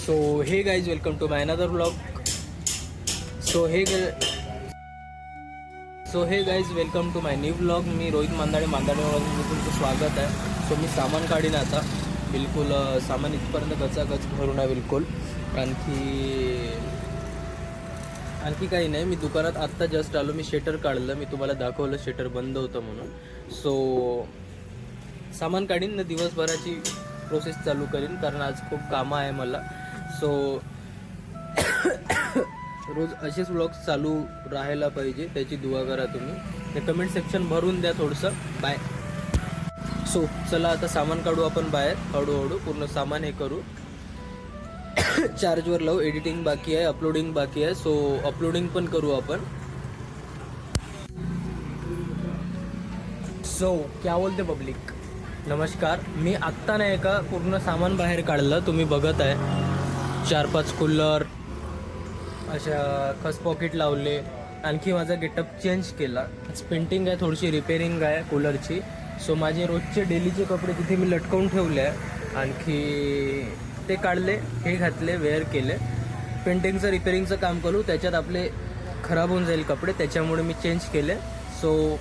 So hey guys welcome to my another vlog. So hey guys welcome to my new vlog. मी रोहित मांदाडे व्लॉगमध्ये तुमचं स्वागत आहे. So मी सामान काढीन आता बिलकुल. सामान इथपर्यंत गचागच भरून आहे बिलकुल. आणखी काही नाही. मी दुकानात आत्ता जस्ट आलो. मी शटर काढलं. मी तुम्हाला दाखवलं शटर बंद होतं म्हणून. सो सामान काढीन ना दिवसभराची प्रोसेस चालू करीन, कारण आज खूप कामं आहे मला. सो रोज असेच व्लॉग्स चालू राहायला पाहिजे, त्याची दुआ करा तुम्ही. ते कमेंट सेक्शन भरून द्या थोडंसं. बाय. सो चला आता सामान काढू आपण बाहेर. हळूहळू पूर्ण सामान हे करू. चार्जवर लावू. एडिटिंग बाकी आहे, अपलोडिंग बाकी आहे. सो अपलोडिंग पण करू आपण. सो क्या बोलते पब्लिक, नमस्कार. मी आत्ता नाही का पूर्ण सामान बाहेर काढलं. तुम्ही बघत आहे 4-5 कूलर, अशा खस पॉकेट लावले. आणखी माझा गेटअप चेंज केला. पेंटिंग आहे, थोडीशी रिपेरिंग आहे कूलरची. सो माझे रोजचे डेलीचे कपडे तिथे मी लटकवून ठेवले आहे. आणखी ते काढले, हे घातले, वेअर केले. पेंटिंगचं रिपेरिंगचं काम करू. त्याच्यात आपले खराब होऊन जाईल कपडे, त्याच्यामुळे मी चेंज केले. सो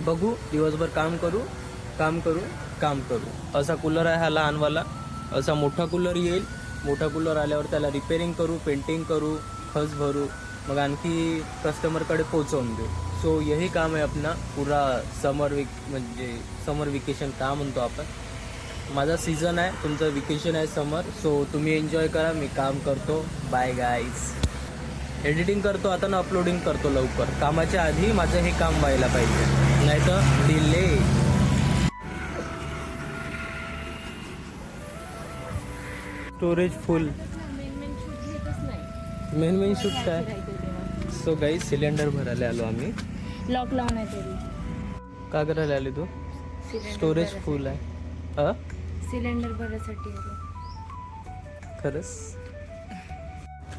बघू, दिवसभर काम करू. असा कूलर आहे हा लहानवाला. असा मोठा कूलर येईल. मोठा कूलर आल्यावर त्याला रिपेरिंग करू, पेंटिंग करू, खस भरू, मग आणखी कस्टमरकडे पोचवून देऊ. सो यही काम आहे अपना पुरा समर विकेशन का म्हणतो आपण. माझा सीझन आहे, तुमचं विकेशन आहे समर. सो तुम्ही एन्जॉय करा, मी काम करतो. Bye guys. एडिटिंग करतो आता ना, अपलोडिंग करतो लवकर. कामाच्या आधी माझं हे काम व्हायला पाहिजे, नाही तर डिले. स्टोरेज फुल. मेन शूट काय. सो गाईज सिलेंडर भरायला आलो आम्ही. लॉक लावून आहे तरी. का करायला आले तू. स्टोरेज फुल आहे. सिलेंडर भरायसाठी खरंच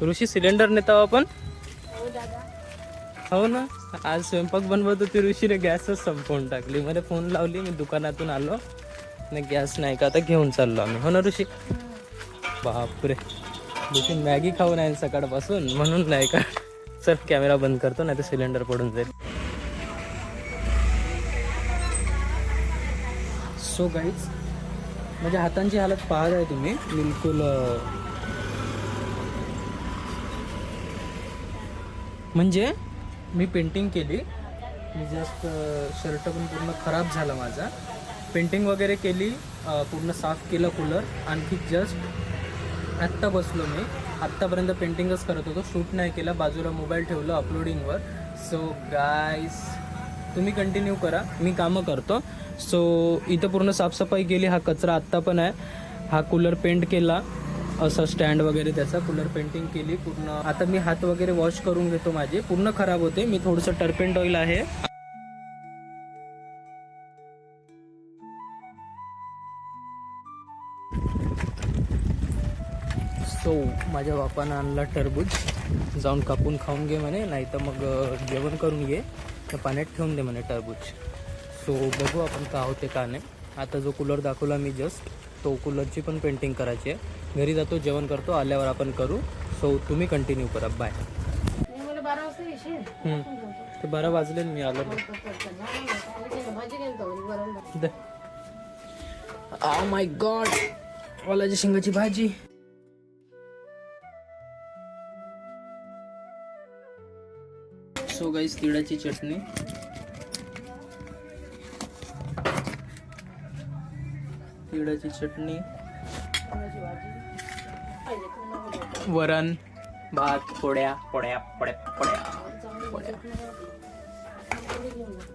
ऋषी सिलेंडर नेता आपण. हो दादा. हो ना. आज स्वयंपाक बनवत होती ऋषीने, गॅसच संपवून टाकली. मला फोन लावली, मी दुकानातून आलो नाही, गॅस नाही का, आता घेऊन चाललो आम्ही. हो ना ऋषी. बापरे, ऋषी मॅगी खाऊन आहे सकाळपासून, म्हणून नाही का. चल कॅमेरा बंद करतो, नाही तर सिलेंडर पडून जाईल. सो गाईज माझ्या हातांची हालत पाहत आहे तुम्ही बिलकुल. म्हणजे मी पेंटिंग केली. मी जस्ट शर्ट पण पूर्ण खराब झाला माझा. पेंटिंग वगैरे केली, पूर्ण साफ केलं कूलर. आणखी जस्ट आत्ता बसलो मी. आत्तापर्यंत पेंटिंगच करत होतो, शूट नाही केला. बाजूला मोबाईल ठेवलं अपलोडिंगवर. सो गाईस तुम्ही कंटिन्यू करा, मी कामं करतो. सो इथं पूर्ण साफसफाई केली. हा कचरा आत्ता पण आहे. हा कूलर पेंट केला, असं स्टँड वगैरे त्याचा कूलर पेंटिंग केली पूर्ण. आता मी हात वगैरे वॉश करून घेतो. माझे पूर्ण खराब होते. मी थोडंसं टर्पेंट ऑइल आहे. सो माझ्या बापानं आणला टरबूज. जाऊन कापून खाऊन घे म्हणे, नाही तर मग जेवण करून घे, तर पाण्यात ठेवून दे म्हणे टरबूज. सो बघू आपण का होते का नाही. आता जो कूलर दाखवला मी जस्ट, तो कूलरची पण पेंटिंग करायची आहे. घरी जातो, जेवण करतो, आल्यावर आपण करू. सो तुम्ही कंटिन्यू करा. बाय. ते 12 वाजले, मी आलो. ओ माय गॉड, वालाच्या शेंगाची भाजी. सो गाईस तिळाची चटणी, वरण भात, पोळ्या.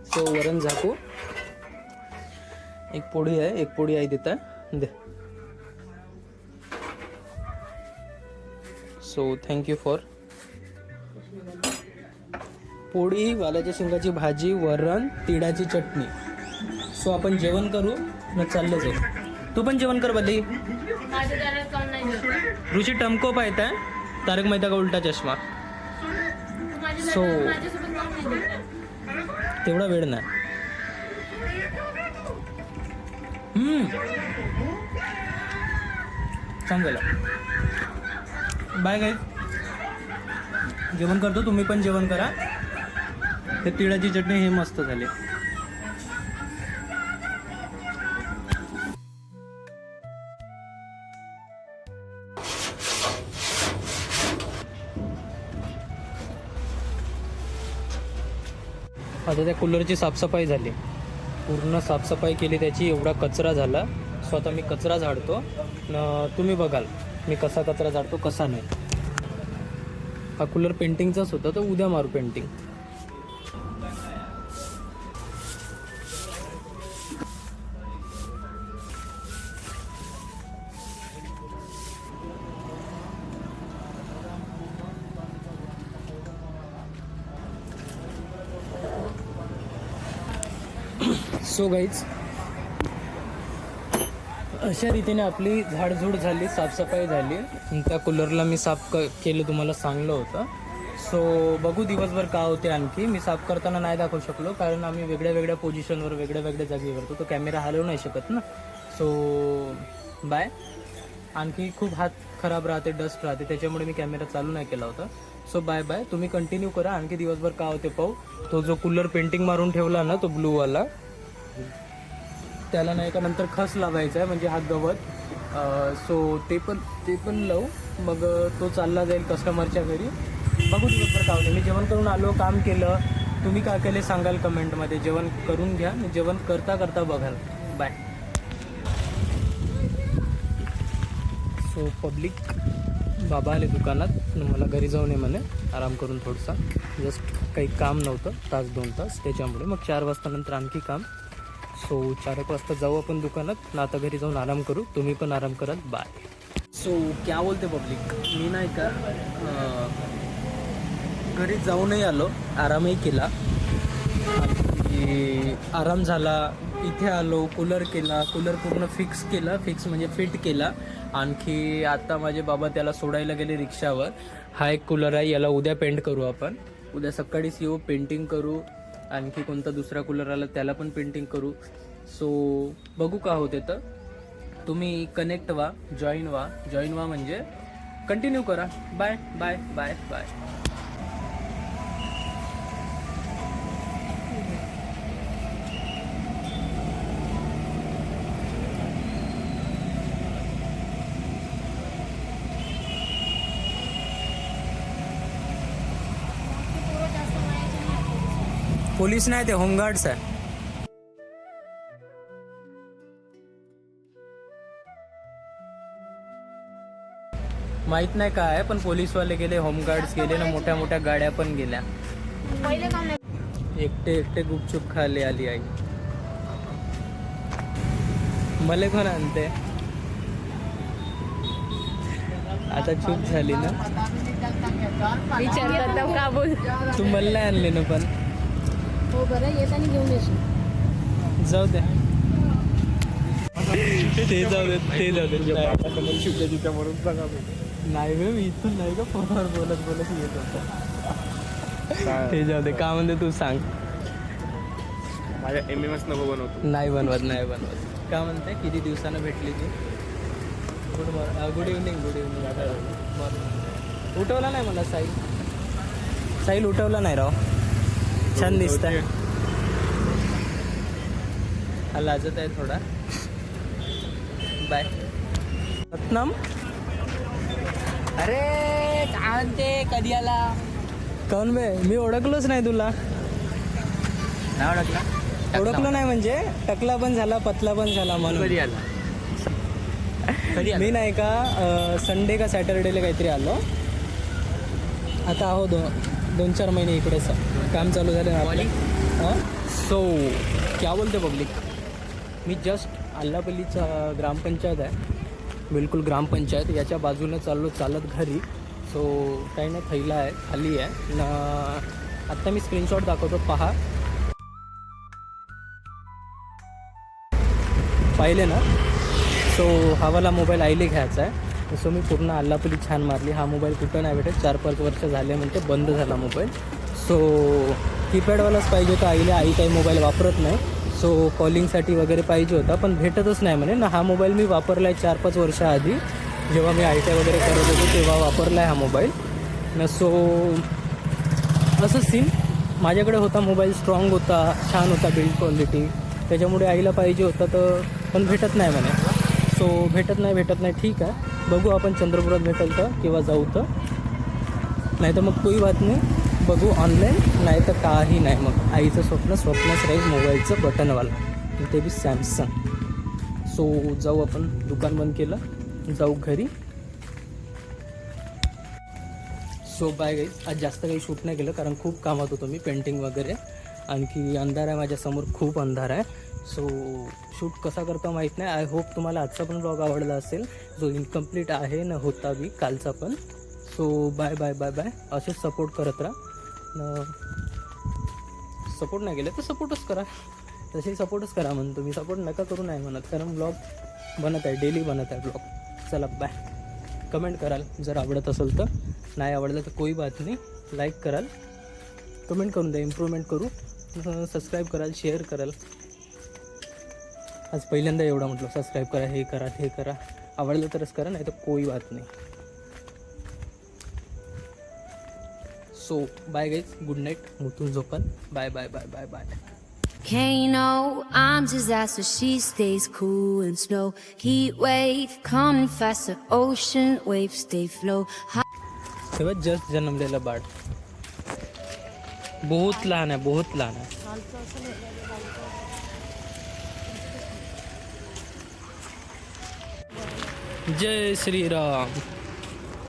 सो वरण झाकू. एक पोळी आहे देता दे. सो थँक्यू फॉर पोळी, वालाच्या शेंगाची भाजी, वरण, तिळाची चटणी. सो आपण जेवण करू न चाललं जाईल. तू पण जेवण कर बली. ऋषी टमको पाहत आहे, तारक मेहता का उलटा चष्मा. सो तेवढा वेळ नाही. छान झालं. बाय गाईज, जेवण करतो, तुम्ही पण जेवण करा. हे तिळाची चटणी हे मस्त झाले. आता त्या कूलरची साफसफाई झाली, पूर्ण साफसफाई केली त्याची. एवढा कचरा झाला. स्वतः मी कचरा झाडतो, तुम्ही बघाल मी कसा कचरा झाडतो कसा नाही. हा कूलर पेंटिंगचाच होता, तर उद्या मारू पेंटिंग. सो गाईज, अशा रीतीने आपली झाडझूड झाली, साफसफाई झाली. त्या कूलरला मी साफ केलं, तुम्हाला सांगलं होतं. सो बघू दिवसभर का होते. आणखी मी साफ करताना नाही दाखवू शकलो, कारण आम्ही वेगळ्या वेगळ्या पोझिशनवर वेगळ्या वेगळ्या जागी करतो, तो कॅमेरा हलवू नाही शकत ना. So bye. आणखी खूप हात खराब राहते, डस्ट राहते, त्याच्यामुळे मी कॅमेरा चालू नाही केला होता. So bye bye. तुम्ही कंटिन्यू करा, आणखी दिवसभर का होते पाहू. तो जो कूलर पेंटिंग मारून ठेवला ना, तो ब्लूवाला, त्याला नाही का नंतर खस लावायचा आहे, म्हणजे हा गवत. सो ते पण लावू. मग तो चालला जाईल कस्टमरच्या घरी. बघू दिवसभर का होते. मी जेवण करून आलो, काम केलं. तुम्ही काय केले सांगाल कमेंटमध्ये. जेवण करून घ्या, मी जेवण करता करता बघाल. बाय. सो पब्लिक, बाबा आले दुकानात, मला घरी जाऊन ये म्हणे आराम करून थोडंसा. जस्ट काही काम नव्हतं, 1-2 तास, त्याच्यामुळे. मग 4 वाजता नंतर आणखी काम. सो 4 वाजता जाऊ आपण दुकानात ना. आता घरी जाऊन आराम करू, तुम्ही पण आराम कराल. बाय. सो क्या बोलते पब्लिक, मी नाही का घरी जाऊनही आलो, आरामही केला. आणि आराम झाला, इथे आलो, कूलर केला, कूलर पूर्ण फिक्स केला. फिक्स म्हणजे फिट केला. आणखी आता माझे बाबा त्याला सोडायला गेले रिक्षावर. हा एक कूलर आहे, याला उद्या पेंट करू आपण. उद्या सकाळीच येऊ, पेंटिंग करू. आणखी कोणता दुसरा कूलर आला त्याला पण पेंटिंग करू. सो बघू का होते. तर तुम्ही कनेक्ट व्हा, जॉईन व्हा म्हणजे कंटिन्यू करा. Bye bye bye bye. Police नाही, ते होमगार्ड्स आहे. माहित नाही काय, पण पोलीसवाले गेले, होमगार्ड्स गेले ना, मोठ्या मोठ्या गाड्या पण गेल्या. पहिले काम नाही. एकटे गुपचूप खाली आली आई. मले कोण आणते. आता चूप झाली ना. विचार करता का बोल. तू मला नाही आणले ना पण. हो बरं, येताना घेऊन येशील. जाऊ दे, ते जाऊ दे, ते जाऊ दे. नाही ग, मी इथून नाही का फोनवर बोलत येत होतं. ते जाऊ दे. का म्हणते तू सांग. माझ्या MMS नको बनवतो. नाही बनवत. का म्हणते, किती दिवसानं भेटली ती. Good evening. उठवला नाही मला साईल उठवला नाही राव. छान दिसतंय. हा लाजत आहे थोडा. बाय. रत्नम, अरे काय म्हणते, कधी आला? कोण बे, मी ओळखलोच नाही तुला. नाव टाकला? ओळखलो नाही म्हणजे टकला पण झाला, पतला पण झाला म्हणून. कधी आला? मी नाही का संडे का सॅटरडेला काहीतरी आलो. आता आहो 2-4 महिने इकडेच काम चालू झालं आपलं. हां. सो क्या बोलते पब्लिक, मी जस्ट आल्लापल्लीचा ग्रामपंचायत आहे, बिलकुल ग्रामपंचायत, याच्या बाजूने चालत घरी. सो काही नाही, थैला आहे, खाली आहे ना. आत्ता मी स्क्रीनशॉट दाखवतो, पहा. पाहिले ना. सो हवाला मोबाईल आईले घ्यायचा आहे. सो मी पूर्ण आल्लापल्ली छान मारली. हा मोबाईल कुठं नाही भेटत, 4-5 वर्ष झाले म्हणते बंद झाला मोबाईल. सो कीपॅडवालाच पाहिजे होता आईला. आई काही मोबाईल वापरत नाही. सो कॉलिंगसाठी वगैरे पाहिजे होता, पण भेटतच नाही म्हणे ना. हा मोबाईल मी वापरला आहे 4-5 वर्षाआधी. जेव्हा मी ITI वगैरे करत होतो तेव्हा वापरला आहे हा मोबाईल न. सो असं सीन माझ्याकडे होता मोबाईल, स्ट्रॉंग होता, छान होता बिल्ड क्वालिटी, त्याच्यामुळे आईला पाहिजे होता तर पण भेटत नाही म्हणे. सो भेटत नाही ठीक आहे, बघू आपण चंद्रपुरात भेटेल तर किंवा जाऊ तर, नाही तर मग कोई बात नाही, बघू ऑनलाईन, नाही तर काही नाही. मग आईचं स्वप्नच राहील मोबाईलचं बटनवाला, ते बी सॅमसंग. सो जाऊ आपण, दुकान बंद केलं, जाऊ घरी. So bye guys. आज जास्त काही शूट नाही केलं कारण खूप कामात होतो मी, पेंटिंग वगैरे. आणखी अंधार आहे माझ्यासमोर, खूप अंधार आहे. सो शूट कसा करता माहीत नाही. आय होप तुम्हाला आजचा पण ब्लॉग आवडला असेल, जो इनकम्प्लीट आहे न होता बी कालचा पण. So bye bye bye bye. असेच सपोर्ट करत राहा. सपोर्ट नाही केलं तर सपोर्टच करा, तसे सपोर्टच करा म्हणतो मी, सपोर्ट नका करू नाही म्हणत, कारण ब्लॉग बनत आहे, डेली बनत आहे ब्लॉग. चला बाय. कमेंट कराल जर आवडत असेल तर, नाही आवडलं तर कोई बात नाही, लाईक कराल, कमेंट करून द्या, इम्प्रूव्हमेंट करू, सबस्क्राईब कराल, शेअर कराल. आज पहिल्यांदा एवढं म्हटलं, सबस्क्राईब करा, हे करा, ते करा. आवडलं तरच करा, नाही तर कोई बात नाही. So bye guys, good night, मुतून झोपाल. Bye bye bye bye bye. Kano, I'm disaster, she stays cool and slow. Heat wave, coming faster, ocean waves stay flow. तेव्हा जस्ट जन्मलेलं बाळ, बहुत लहान आहे, बहुत लहान आहे. जय श्रीराम.